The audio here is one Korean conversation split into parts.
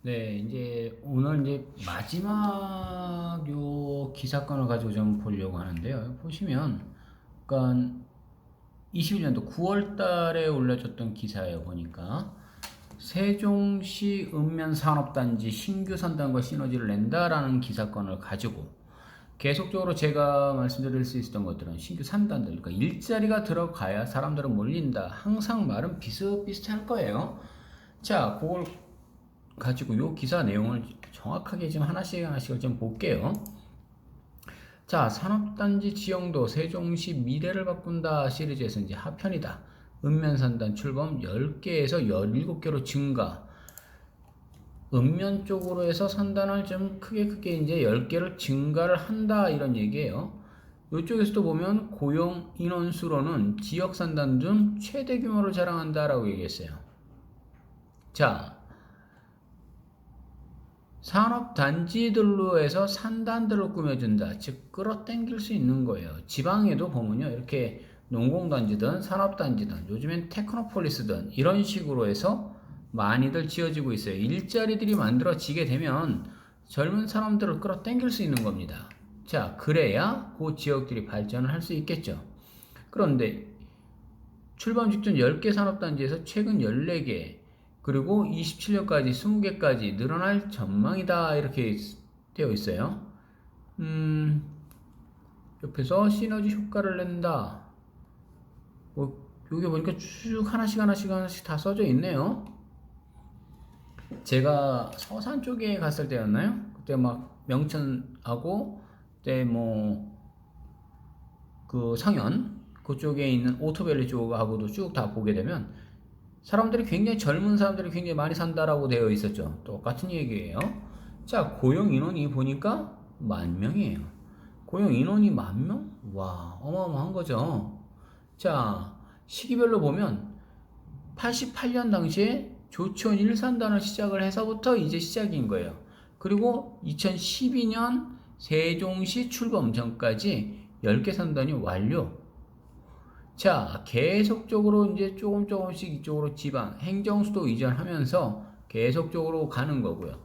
네, 이제 오늘 이제 마지막 요 기사건을 가지고 좀 보려고 하는데요. 보시면, 그러니까 21년도 9월 달에 올려졌던 기사예요. 보니까 세종시 읍면산업단지 신규 선단과 시너지를 낸다라는 기사건을 가지고 계속적으로 제가 말씀드릴 수 있었던 것들은 신규 산단들, 그러니까 일자리가 들어가야 사람들은 몰린다. 항상 말은 비슷비슷할 거예요. 자, 그걸 가지고 요 기사 내용을 정확하게 지금 하나씩을 좀 볼게요. 자, 산업단지 지형도 세종시 미래를 바꾼다 시리즈에서 이제 하편이다. 읍면산단 출범 10개에서 17개로 증가. 읍면 쪽으로 해서 산단을 좀 크게 이제 10개를 증가를 한다 이런 얘기예요. 이쪽에서도 보면 고용 인원수로는 지역 산단 중 최대 규모를 자랑한다라고 얘기했어요. 자, 산업단지들로 해서 산단들을 꾸며준다. 즉 끌어당길 수 있는 거예요. 지방에도 보면요. 이렇게 농공단지든 산업단지든 요즘엔 테크노폴리스든 이런 식으로 해서 많이들 지어지고 있어요. 일자리들이 만들어지게 되면 젊은 사람들을 끌어당길 수 있는 겁니다. 자, 그래야 그 지역들이 발전을 할 수 있겠죠. 그런데 출범 직전 10개 산업단지에서 최근 14개, 그리고 27년까지 20개까지 늘어날 전망이다. 이렇게 되어 있어요. 옆에서 시너지 효과를 낸다. 여기 보니까 쭉 하나씩 다 써져 있네요. 제가 서산 쪽에 갔을 때였나요? 그때 막 명천하고, 그때 그 상현, 그쪽에 있는 오토밸리 쪽하고도 쭉 다 보게 되면 사람들이 굉장히 젊은 사람들이 굉장히 많이 산다라고 되어 있었죠. 똑같은 얘기예요. 자, 고용 인원이 보니까 10,000명이에요. 고용 인원이 10,000명? 와, 어마어마한 거죠. 자, 시기별로 보면 88년 당시에 조천 1산단을 시작을 해서부터 이제 시작인 거예요. 그리고 2012년 세종시 출범 전까지 10개 산단이 완료. 자, 계속적으로 이제 조금씩 이쪽으로 지방, 행정수도 이전하면서 계속적으로 가는 거고요.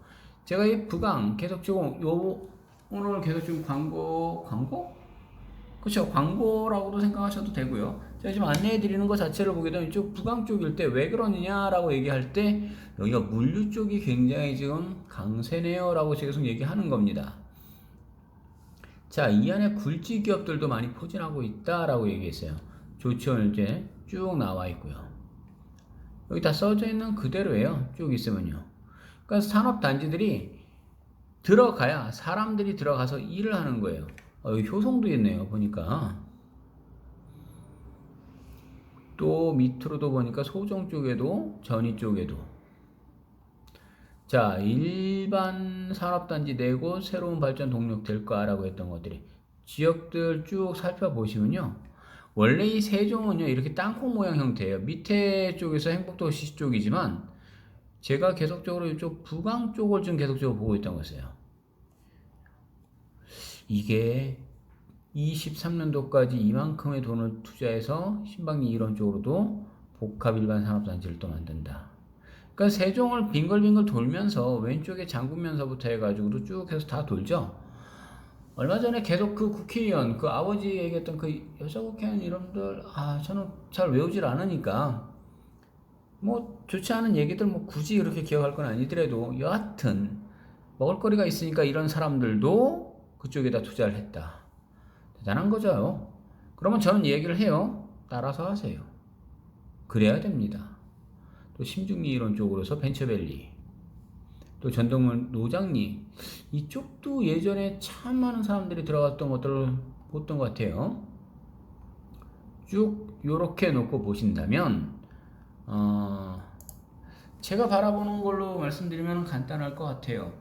제가 이 부강 계속적으로 오늘 계속 지금 광고? 그렇죠. 광고라고도 생각하셔도 되고요. 제가 지금 안내해 드리는 것 자체를 보게 되면 이쪽 부강 쪽일 때 왜 그러느냐라고 얘기할 때 여기가 물류 쪽이 굉장히 지금 강세네요 라고 계속 얘기하는 겁니다. 자, 이 안에 굴지 기업들도 많이 포진하고 있다라고 얘기했어요. 조치원 이제 쭉 나와 있고요. 여기 다 써져 있는 그대로예요. 쭉 있으면요. 그러니까 산업단지들이 들어가야 사람들이 들어가서 일을 하는 거예요. 여기 효성도 있네요. 보니까. 또 밑으로도 보니까 소정 쪽에도 전이 쪽에도. 자, 일반 산업단지 내고 새로운 발전 동력 될까라고 했던 것들이 지역들 쭉 살펴보시면요. 원래 이 세종은요, 이렇게 땅콩 모양 형태예요. 밑에 쪽에서 행복도시 쪽이지만 제가 계속적으로 이쪽 부강 쪽을 좀 계속적으로 보고 있던 것이에요. 이게 23년도까지 이만큼의 돈을 투자해서 신방리 이런 쪽으로도 복합 일반 산업단지를 또 만든다. 그러니까 세종을 빙글빙글 돌면서 왼쪽에 장군면서부터 해가지고도 쭉 해서 다 돌죠. 얼마 전에 계속 그 국회의원, 그 아버지 얘기했던 그 여자 국회의원 이름들, 저는 잘 외우질 않으니까, 좋지 않은 얘기들 굳이 이렇게 기억할 건 아니더라도, 여하튼, 먹을거리가 있으니까 이런 사람들도 그쪽에다 투자를 했다. 대단한 거죠. 그러면 저는 얘기를 해요. 따라서 하세요. 그래야 됩니다. 또 심중리 이런 쪽으로서 벤처밸리, 또 전동문 노장리 이쪽도 예전에 참 많은 사람들이 들어갔던 것들을 봤던 것 같아요. 쭉 요렇게 놓고 보신다면 제가 바라보는 걸로 말씀드리면 간단할 것 같아요.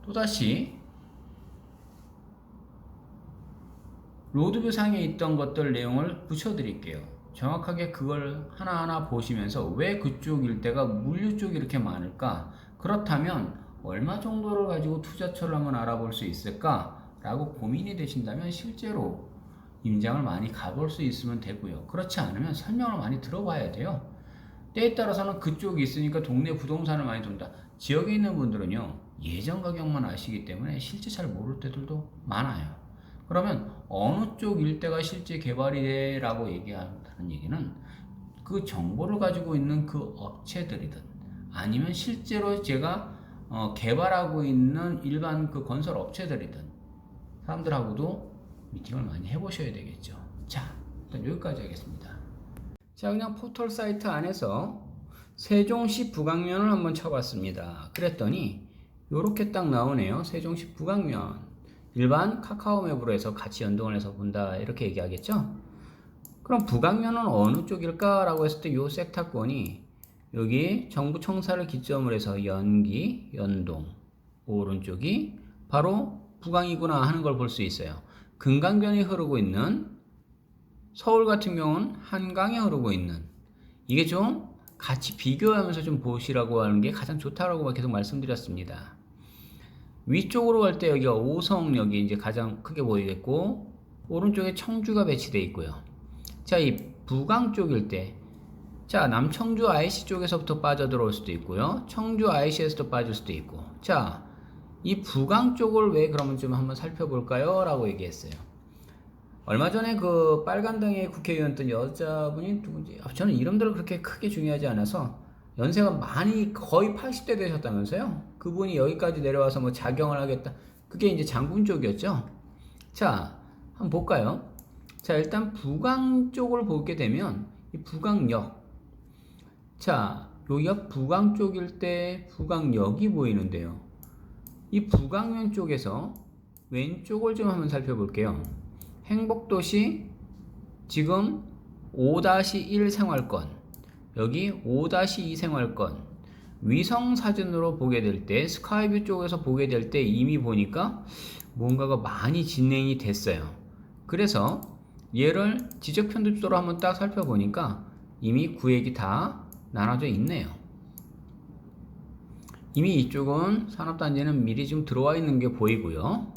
또다시 로드뷰 상에 있던 것들 내용을 붙여드릴게요. 정확하게 그걸 하나하나 보시면서 왜 그쪽 일대가 물류 쪽이 이렇게 많을까? 그렇다면 얼마 정도를 가지고 투자처를 한번 알아볼 수 있을까? 라고 고민이 되신다면 실제로 임장을 많이 가볼 수 있으면 되고요. 그렇지 않으면 설명을 많이 들어봐야 돼요. 때에 따라서는 그쪽이 있으니까 동네 부동산을 많이 돈다. 지역에 있는 분들은요, 예전 가격만 아시기 때문에 실제 잘 모를 때들도 많아요. 그러면 어느 쪽 일대가 실제 개발이 돼라고 얘기한다는 얘기는 그 정보를 가지고 있는 그 업체들이든 아니면 실제로 제가 개발하고 있는 일반 그 건설 업체들이든 사람들하고도 미팅을 많이 해보셔야 되겠죠. 자, 일단 여기까지 하겠습니다. 자, 그냥 포털 사이트 안에서 세종시 북악면을 한번 쳐봤습니다. 그랬더니 요렇게 딱 나오네요. 세종시 북악면. 일반 카카오맵으로 해서 같이 연동을 해서 본다 이렇게 얘기하겠죠. 그럼 북악면은 어느 쪽일까 라고 했을 때 요 섹터권이 여기 정부 청사를 기점으로 해서 연기, 연동 오른쪽이 바로 북악이구나 하는 걸 볼 수 있어요. 금강변이 흐르고 있는 서울 같은 경우는 한강에 흐르고 있는 이게 좀 같이 비교하면서 좀 보시라고 하는 게 가장 좋다라고 계속 말씀드렸습니다. 위쪽으로 갈 때 여기가 오성역이 이제 가장 크게 보이겠고 오른쪽에 청주가 배치되어 있고요. 자, 이 북강 쪽일 때 자, 남청주 IC 쪽에서부터 빠져들어올 수도 있고요. 청주 IC에서도 빠질 수도 있고. 자, 이 북강 쪽을 왜 그러면 좀 한번 살펴볼까요? 라고 얘기했어요. 얼마 전에 그 빨간당의 국회의원였던 여자분이 누군지 저는 이름들을 그렇게 크게 중요하지 않아서 연세가 많이 거의 80대 되셨다면서요. 그분이 여기까지 내려와서 뭐 자경을 하겠다. 그게 이제 장군 쪽이었죠. 자, 한번 볼까요? 자, 일단 북강 쪽을 보게 되면 이 북강역. 자, 여기가 북강 쪽일 때 북강역이 보이는데요. 이 북강면 쪽에서 왼쪽을 좀 한번 살펴볼게요. 행복도시 지금 5-1 생활권, 여기 5-2 생활권, 위성사진으로 보게 될 때, 스카이뷰 쪽에서 보게 될 때 이미 보니까 뭔가가 많이 진행이 됐어요. 그래서 얘를 지적편집도로 한번 딱 살펴보니까 이미 구획이 다 나눠져 있네요. 이미 이쪽은 산업단지는 미리 좀 들어와 있는 게 보이고요.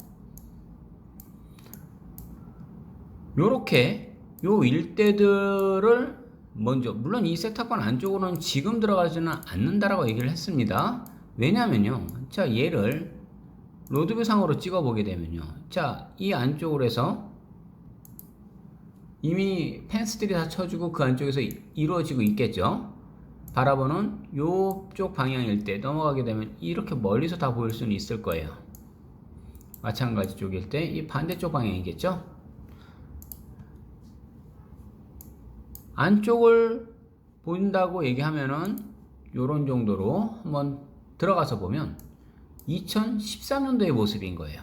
요렇게 요 일대들을 먼저, 물론 이 섹터권 안쪽으로는 지금 들어가지는 않는다라고 얘기를 했습니다. 왜냐면요, 자, 얘를 로드뷰 상으로 찍어 보게 되면요, 자, 이 안쪽으로 해서 이미 펜스들이 다 쳐주고 그 안쪽에서 이루어지고 있겠죠. 바라보는 요쪽 방향일 때 넘어가게 되면 이렇게 멀리서 다 보일 수는 있을 거예요. 마찬가지 쪽일 때 이 반대쪽 방향이겠죠. 안쪽을 본다고 얘기하면은 요런 정도로 한번 들어가서 보면 2013년도의 모습인 거예요.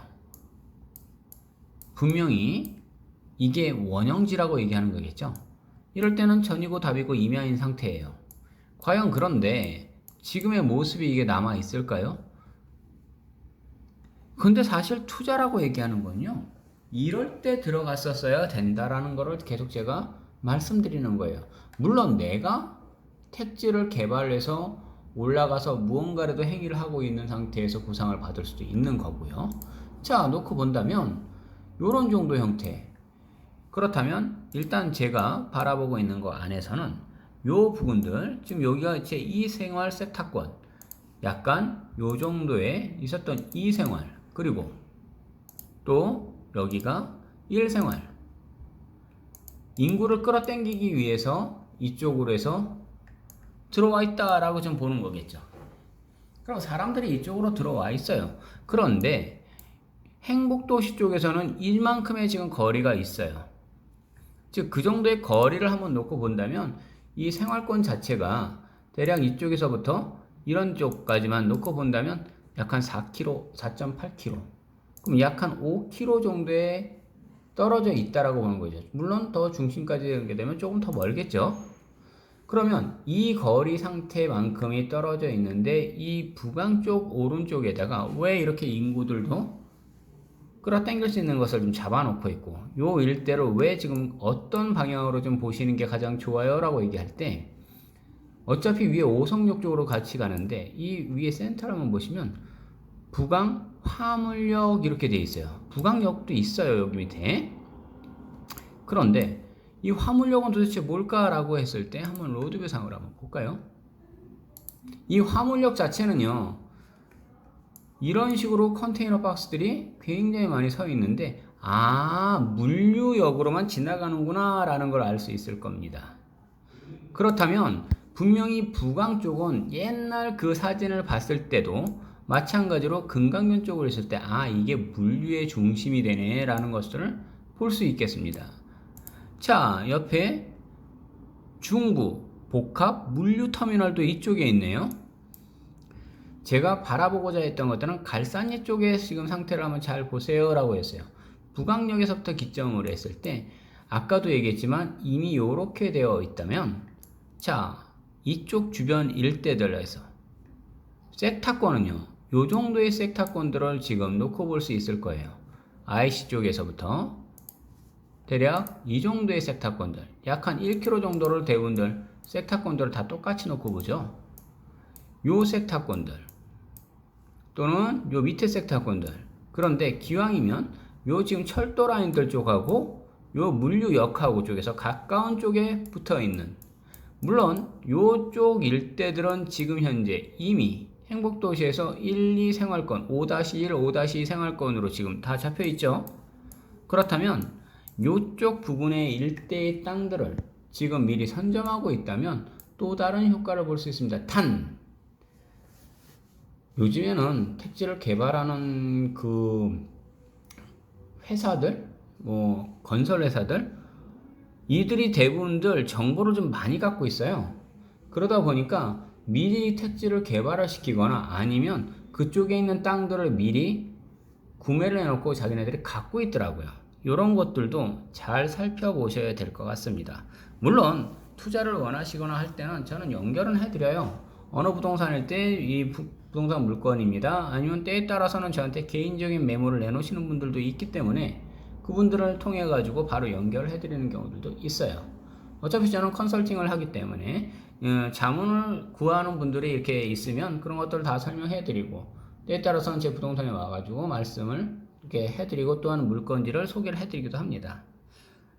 분명히 이게 원형지라고 얘기하는 거겠죠. 이럴 때는 전이고 답이고 이면인 상태예요. 과연 그런데 지금의 모습이 이게 남아 있을까요? 근데 사실 투자라고 얘기하는 건요, 이럴 때 들어갔었어야 된다라는 거를 계속 제가 말씀드리는 거예요. 물론 내가 택지를 개발해서 올라가서 무언가라도 행위를 하고 있는 상태에서 보상을 받을 수도 있는 거고요. 자, 놓고 본다면 요런 정도 형태. 그렇다면 일단 제가 바라보고 있는 거 안에서는 요 부분들, 지금 여기가 제 2생활 섹터권, 약간 요 정도에 있었던 2생활, 그리고 또 여기가 1생활, 인구를 끌어당기기 위해서 이쪽으로 해서 들어와 있다라고 좀 보는 거겠죠. 그럼 사람들이 이쪽으로 들어와 있어요. 그런데 행복도시 쪽에서는 이만큼의 지금 거리가 있어요. 즉 그 정도의 거리를 한번 놓고 본다면 이 생활권 자체가 대략 이쪽에서부터 이런 쪽까지만 놓고 본다면 약 한 4km, 4.8km, 그럼 약 한 5km 정도에 떨어져 있다라고 보는 거죠. 물론 더 중심까지 가게 되면 조금 더 멀겠죠. 그러면 이 거리 상태만큼이 떨어져 있는데 이 북강 쪽 오른쪽에다가 왜 이렇게 인구들도 끌어당길 수 있는 것을 좀 잡아놓고 있고, 요 일대로 왜 지금 어떤 방향으로 좀 보시는 게 가장 좋아요 라고 얘기할 때, 어차피 위에 오성역 쪽으로 같이 가는데 이 위에 센터를 한번 보시면 북강 화물역 이렇게 돼 있어요. 북강역도 있어요, 여기 밑에. 그런데 이 화물역은 도대체 뭘까라고 했을 때 한번 로드뷰 상으로 한번 볼까요? 이 화물역 자체는요, 이런 식으로 컨테이너 박스들이 굉장히 많이 서 있는데, 물류역으로만 지나가는구나 라는 걸 알 수 있을 겁니다. 그렇다면 분명히 부강 쪽은 옛날 그 사진을 봤을 때도 마찬가지로 금강변 쪽으로 있을 때 이게 물류의 중심이 되네 라는 것들을 볼 수 있겠습니다. 자, 옆에 중구 복합 물류터미널도 이쪽에 있네요. 제가 바라보고자 했던 것들은 갈산리 쪽의 지금 상태를 한번 잘 보세요 라고 했어요. 부강역에서부터 기점으로 했을 때 아까도 얘기했지만 이미 이렇게 되어 있다면, 자, 이쪽 주변 일대들에서 섹타권은요, 요 정도의 섹타권들을 지금 놓고 볼 수 있을 거예요. IC 쪽에서부터 대략 이 정도의 섹타권들, 약 한 1km 정도를 대운들 섹타권들을 다 똑같이 놓고 보죠. 요 섹타권들 또는 요 밑에 섹타권들, 그런데 기왕이면 요 지금 철도 라인들 쪽하고 요 물류역하고 쪽에서 가까운 쪽에 붙어 있는, 물론 요쪽 일대들은 지금 현재 이미 행복도시에서 1, 2 생활권, 5-1, 5-2 생활권으로 지금 다 잡혀 있죠. 그렇다면 요쪽 부분의 일대의 땅들을 지금 미리 선점하고 있다면 또 다른 효과를 볼 수 있습니다. 요즘에는 택지를 개발하는 그 회사들, 건설 회사들, 이들이 대부분들 정보를 좀 많이 갖고 있어요. 그러다 보니까 미리 택지를 개발을 시키거나 아니면 그쪽에 있는 땅들을 미리 구매를 해놓고 자기네들이 갖고 있더라고요. 이런 것들도 잘 살펴보셔야 될 것 같습니다. 물론 투자를 원하시거나 할 때는 저는 연결은 해드려요. 어느 부동산일 때 이 부동산 물건입니다. 아니면 때에 따라서는 저한테 개인적인 메모를 내놓으시는 분들도 있기 때문에 그분들을 통해 가지고 바로 연결해 드리는 경우들도 있어요. 어차피 저는 컨설팅을 하기 때문에 자문을 구하는 분들이 이렇게 있으면 그런 것들을 다 설명해 드리고, 때에 따라서는 제 부동산에 와 가지고 말씀을 이렇게 해 드리고 또한 물건지를 소개를 해 드리기도 합니다.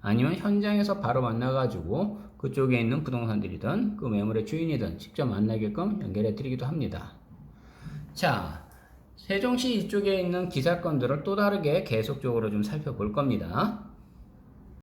아니면 현장에서 바로 만나 가지고 그쪽에 있는 부동산들이든 그 매물의 주인이든 직접 만나게끔 연결해 드리기도 합니다. 자, 세종시 이쪽에 있는 기사건들을 또 다르게 계속적으로 좀 살펴볼 겁니다.